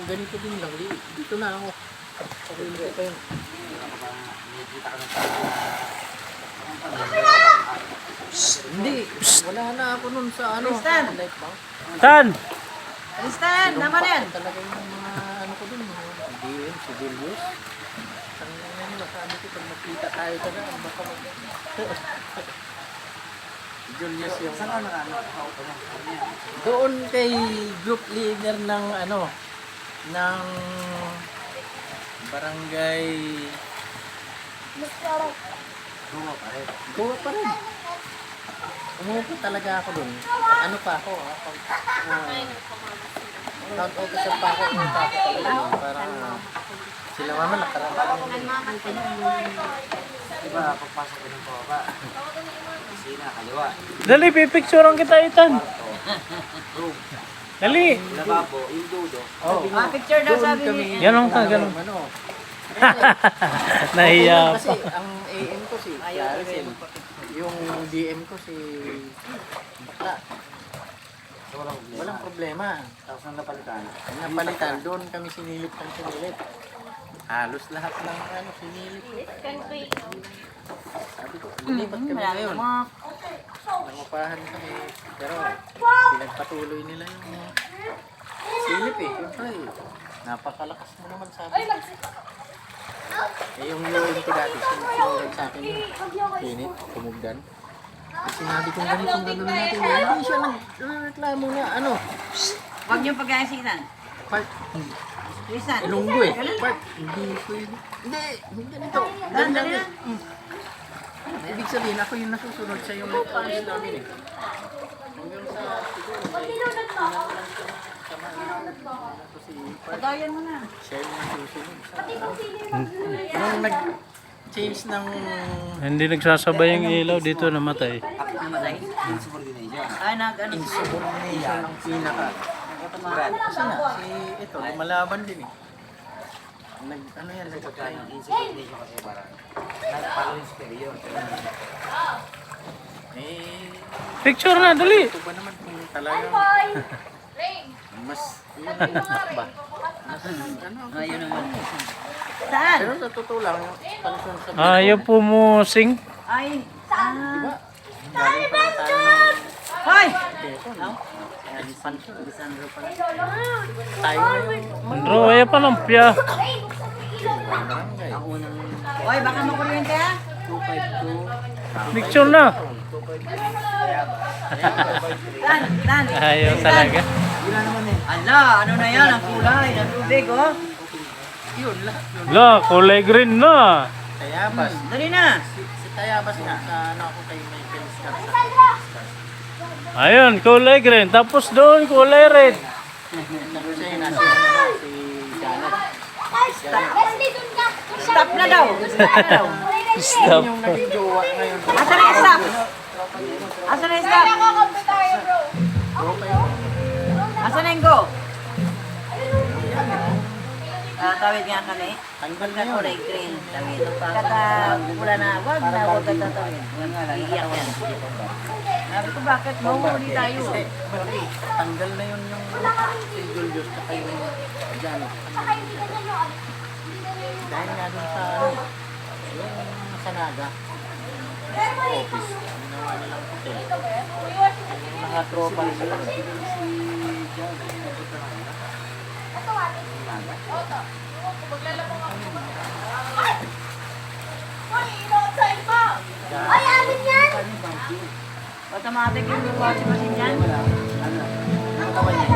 ganito din lang. Dito na ako. Okay, hindi pa yun. Hindi. Wala na ako nun sa ano. Tristan! Life bank. Tan! Tristan, naman yan. Talaga yung mga ano ko dun. Mga DM, civil news. Ang nasabi ko pag nakita tayo ka na. Baka mag... Julius yung... Saan ka na? Doon kay group leader ng ano, ng barangay Bunga pa rin. Goa pa rin. Umupo talaga ako doon. Ano pa ako, pag account officer pa ako, umupo ako talaga doon. Parang sila naman nakaraan. Diba, pagpasok ko ng baba. Kusina, kaliwa. Dali, pipicturean kita, Itan. Room. Dali. Lababo, yung dudo. Oh, Picture daw doon sabi kami. niya. Ganun ka, ganun. Ano, Nahiya kasi pa. ang AM ko si Claricel. Yung DM ko si Bakla. So, walang problema. Walang problema. Tapos nang napalitan. Napalitan, doon kami sinilip ng sinilip. Halos lahat ng ano, sinilip. Sabi ko, lumipat kami ngayon. Nangupahan kami. Pero pinagpatuloy nila yung silip eh. Siyempre, napakalakas mo naman sabi. Eh yung loan ko dati, sinulag sa akin yun. Pinit, tumugdan. Sinabi kong ganitong gano'n natin. Hindi siya nagreklamo na ano. Huwag niyong pagkasinan. Part, Tristan. ilunggo eh. Part, hindi pwede. Hindi, ganito. Ganyan eh. Ibig sabihin, ako yung nasusunod sa yung ayos namin eh. Hanggang sa siguro, Patayan mo na. siya yung nasusunod sa nung nag-change ng Hindi nagsasabay ang ilaw dito, namatay. Akit namatay. Insubordination. Ay, nag-ano. insubordination ng pinaka. Kasi nga, si ito, lumalaban din eh. Ano yan, Pagka yung insubordination kasi parang nag-follow yung superior. eh, Picture na, dali. ito ba naman kung talagang mas, yun ba? Mas, ano, Ayun naman. Saan? pero sa totoo lang, yung pansyon sa Ayaw po mo sing. Ay. diba? Galing pa lang tayo ng Hoy! Quezon. Yan, pansyon. Sandro pala. Tayo yung Andro, ayaw pa lang pya. barangay. Hoy, baka makuryente ha? 252. Picture na. Dan. Ayaw talaga. Wala naman eh. Ala, ano na yan? Ang kulay, ang tubig, oh. Yun lang. Yun. La, kulay green na. Tayabas. Dali na. Si Tayabas nga, sa ano ako kay Michael Scarsa. Ayun, kulay green. Tapos doon, kulay red. Tapos siya yung nasa si Janet. Stop na daw. Stop na daw. Stop. Yun yung naging jowa ngayon. Asan na yung stop? Asan na yung stop? Asan na yung go? Tawid nga kami. Tanggal na Pagka yun. kulay green, tawid. Pagka wala na, wag ka tatawid. Iiyak yan. Sabi ko, bakit mo? Huli tayo. Kasi, tanggal na yun yung si Julius at yung Janet. Dahil nga dun sa ano, yung sa Naga, office, ginawa na lang hotel. Yung mga tropa na sila. Ay, amin yan! Automatic yung washing machine yan. Ano naman yun?